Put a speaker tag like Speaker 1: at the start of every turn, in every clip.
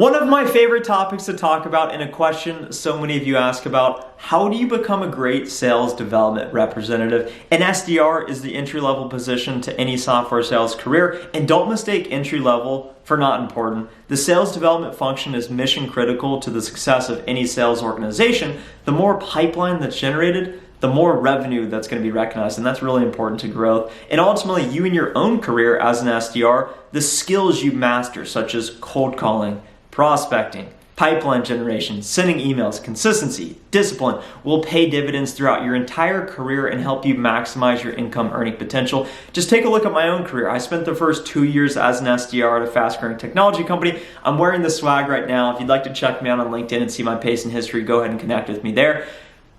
Speaker 1: One of my favorite topics to talk about, and a question so many of you ask about: how do you become a great sales development representative? An SDR is the entry-level position to any software sales career, and don't mistake entry-level for not important. The sales development function is mission critical to the success of any sales organization. The more pipeline that's generated, the more revenue that's going to be recognized, and that's really important to growth. And ultimately, you in your own career as an SDR, the skills you master, such as cold calling, prospecting, pipeline generation, sending emails, consistency, discipline, will pay dividends throughout your entire career and help you maximize your income earning potential. Just take a look at my own career. I spent the first 2 years as an SDR at a fast-growing technology company. I'm wearing the swag right now. If you'd like to check me out on LinkedIn and see my pace and history, go ahead and connect with me there.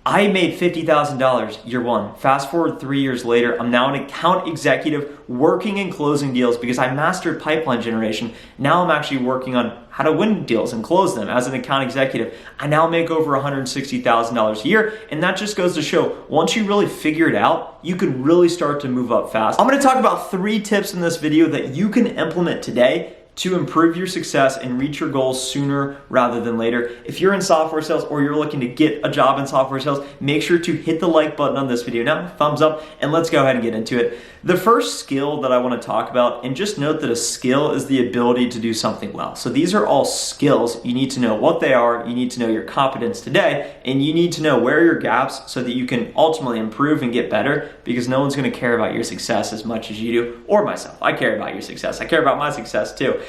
Speaker 1: I made $50,000 year one. Fast forward 3 years later, I'm now an account executive working and closing deals because I mastered pipeline generation. Now I'm actually working on how to win deals and close them as an account executive. I now make over $160,000 a year, and that just goes to show, once you really figure it out, you could really start to move up fast. I'm gonna talk about 3 tips in this video that you can implement today to improve your success and reach your goals sooner rather than later. If you're in software sales or you're looking to get a job in software sales, make sure to hit the like button on this video now, thumbs up, and let's go ahead and get into it. The first skill that I want to talk about, and just note that a skill is the ability to do something well. So these are all skills. You need to know what they are, you need to know your competence today, and you need to know where are your gaps so that you can ultimately improve and get better, because no one's going to care about your success as much as you do, or myself. I care about your success. I care about my success too.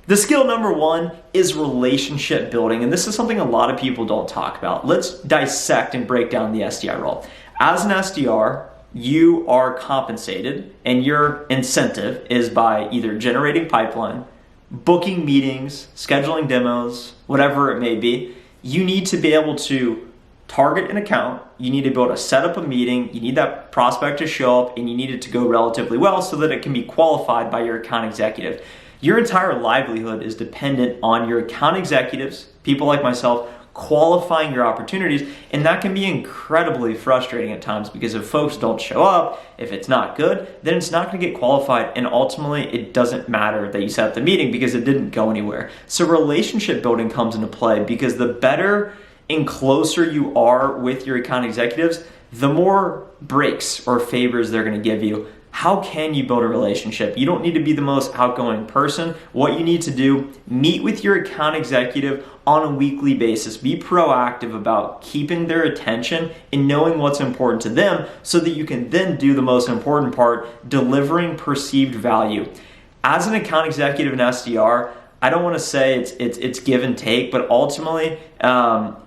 Speaker 1: The skill number 1 is relationship building, and this is something a lot of people don't talk about. Let's dissect and break down the SDR role. As an SDR, you are compensated, and your incentive is by either generating pipeline, booking meetings, scheduling demos, whatever it may be. You need to be able to target an account, you need to be able to set up a meeting, you need that prospect to show up, and you need it to go relatively well so that it can be qualified by your account executive. Your entire livelihood is dependent on your account executives, people like myself, qualifying your opportunities, and that can be incredibly frustrating at times, because if folks don't show up, if it's not good, then it's not going to get qualified, and ultimately it doesn't matter that you set up the meeting because it didn't go anywhere. So relationship building comes into play, because the better and closer you are with your account executives, the more breaks or favors they're going to give you. How can you build a relationship? You don't need to be the most outgoing person. What you need to do, meet with your account executive on a weekly basis. Be proactive about keeping their attention and knowing what's important to them so that you can then do the most important part, delivering perceived value. As an account executive in SDR, I don't want to say it's give and take, but ultimately,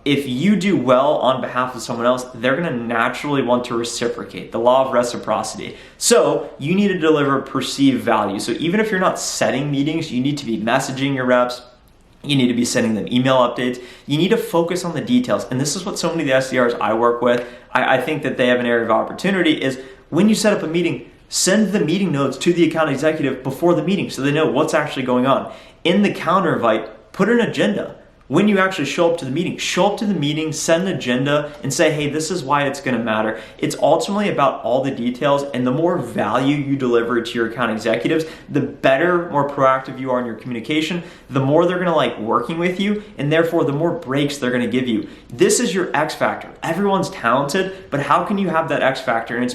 Speaker 1: if you do well on behalf of someone else, they're going to naturally want to reciprocate, the law of reciprocity. So you need to deliver perceived value. So even if you're not setting meetings, you need to be messaging your reps. You need to be sending them email updates. You need to focus on the details. And this is what so many of the SDRs I work with, I think that they have an area of opportunity, is when you set up a meeting, send the meeting notes to the account executive before the meeting so they know what's actually going on. In the counter invite, put an agenda. When you actually show up to the meeting, send an agenda and say, hey, this is why it's going to matter. It's ultimately about all the details, and the more value you deliver to your account executives, the better, more proactive you are in your communication, the more they're going to like working with you, and therefore the more breaks they're going to give you. This is your X factor. Everyone's talented, but how can you have that X factor? And it's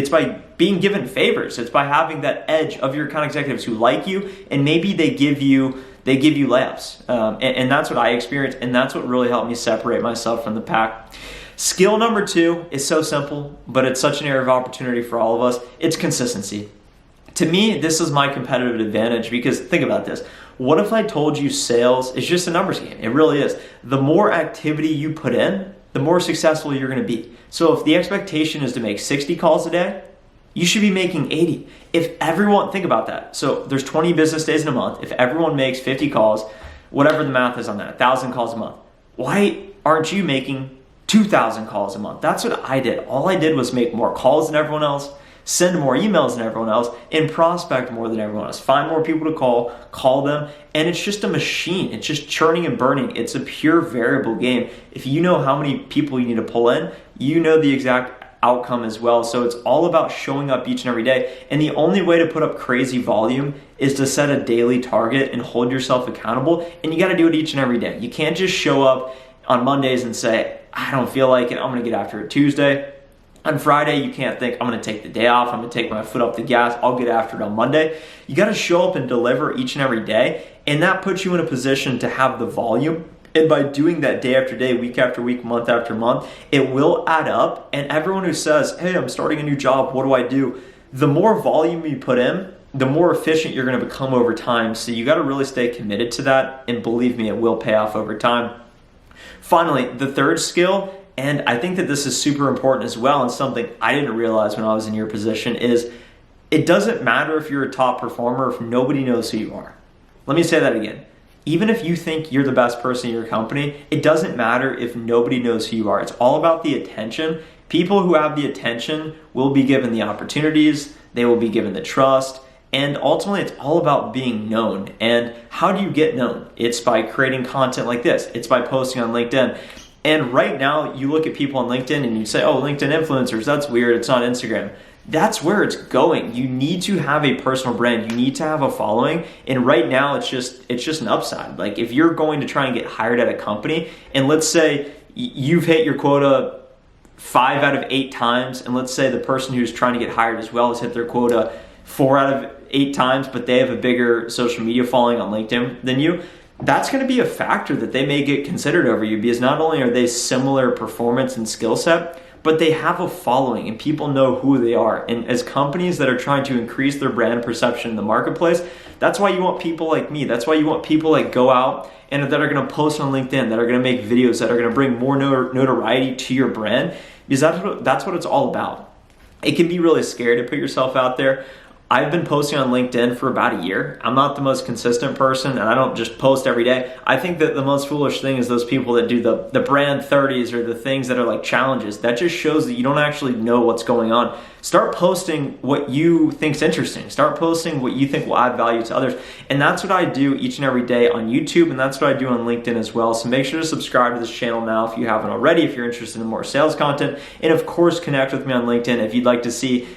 Speaker 1: by being given favors. It's by having that edge of your account executives who like you, and maybe they give you layups. And that's what I experienced, and that's what really helped me separate myself from the pack. Skill number 2 is so simple, but it's such an area of opportunity for all of us. It's consistency. To me, this is my competitive advantage, because think about this. What if I told you sales is just a numbers game? It really is. The more activity you put in, the more successful you're going to be. So if the expectation is to make 60 calls a day, you should be making 80. If everyone, think about that. So there's 20 business days in a month. If everyone makes 50 calls, whatever the math is on that, 1,000 calls a month, why aren't you making 2,000 calls a month? That's what I did. All I did was make more calls than everyone else, send more emails than everyone else, and prospect more than everyone else. Find more people to call them, and it's just a machine. It's just churning and burning. It's a pure variable game. If you know how many people you need to pull in, you know the exact outcome as well. So it's all about showing up each and every day. And the only way to put up crazy volume is to set a daily target and hold yourself accountable. And you got to do it each and every day. You can't just show up on Mondays and say, I don't feel like it, I'm going to get after it Tuesday. On Friday, you can't think, I'm going to take the day off, I'm going to take my foot off the gas, I'll get after it on Monday. You got to show up and deliver each and every day, and that puts you in a position to have the volume. And by doing that day after day, week after week, month after month, it will add up. And everyone who says, hey, I'm starting a new job, what do I do? The more volume you put in, the more efficient you're going to become over time. So you got to really stay committed to that, and believe me, it will pay off over time. Finally, the third skill, and I think that this is super important as well, and something I didn't realize when I was in your position, is it doesn't matter if you're a top performer if nobody knows who you are. Let me say that again. Even if you think you're the best person in your company, it doesn't matter if nobody knows who you are. It's all about the attention. People who have the attention will be given the opportunities, they will be given the trust, and ultimately it's all about being known. And how do you get known? It's by creating content like this. It's by posting on LinkedIn. And right now, you look at people on LinkedIn and you say, oh, LinkedIn influencers, that's weird, it's not Instagram. That's where it's going. You need to have a personal brand. You need to have a following. And right now, it's just an upside. Like if you're going to try and get hired at a company, and let's say you've hit your quota 5 out of 8 times, and let's say the person who's trying to get hired as well has hit their quota 4 out of 8 times, but they have a bigger social media following on LinkedIn than you, that's going to be a factor that they may get considered over you, because not only are they similar performance and skill set, but they have a following and people know who they are. And as companies that are trying to increase their brand perception in the marketplace, that's why you want people like me. That's why you want people that go out and that are going to post on LinkedIn, that are going to make videos, that are going to bring more notoriety to your brand, because that's what it's all about. It can be really scary to put yourself out there. I've been posting on LinkedIn for about a year. I'm not the most consistent person, and I don't just post every day. I think that the most foolish thing is those people that do the brand 30s or the things that are like challenges. That just shows that you don't actually know what's going on. Start posting what you think's interesting. Start posting what you think will add value to others. And that's what I do each and every day on YouTube, and that's what I do on LinkedIn as well. So make sure to subscribe to this channel now if you haven't already, if you're interested in more sales content. And of course, connect with me on LinkedIn if you'd like to see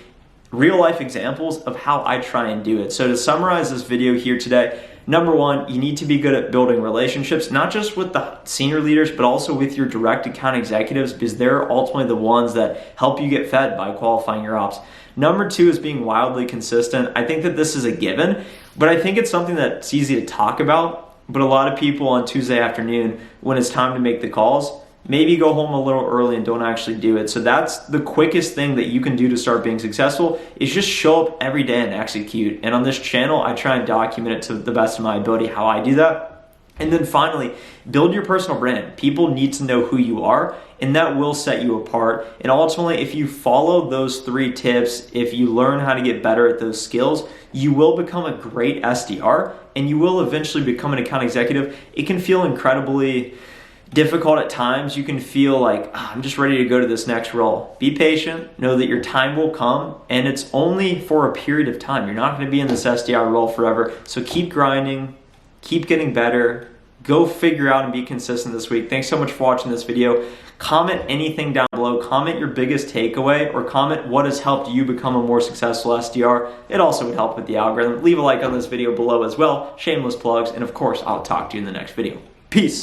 Speaker 1: real life examples of how I try and do it. So to summarize this video here today, number one, you need to be good at building relationships, not just with the senior leaders, but also with your direct account executives, because they're ultimately the ones that help you get fed by qualifying your ops. Number two is being wildly consistent. I think that this is a given, but I think it's something that's easy to talk about. But a lot of people on Tuesday afternoon, when it's time to make the calls, maybe go home a little early and don't actually do it. So that's the quickest thing that you can do to start being successful, is just show up every day and execute. And on this channel, I try and document it to the best of my ability how I do that. And then finally, build your personal brand. People need to know who you are, and that will set you apart. And ultimately, if you follow those 3 tips, if you learn how to get better at those skills, you will become a great SDR, and you will eventually become an account executive. It can feel incredibly difficult at times. You can feel like, I'm just ready to go to this next role. Be patient, know that your time will come, and it's only for a period of time. You're not going to be in this SDR role forever. So keep grinding, keep getting better, go figure out and be consistent this week. Thanks so much for watching this video. Comment anything down below. Comment your biggest takeaway, or comment what has helped you become a more successful SDR. It also would help with the algorithm. Leave a like on this video below as well. Shameless plugs. And of course, I'll talk to you in the next video. Peace.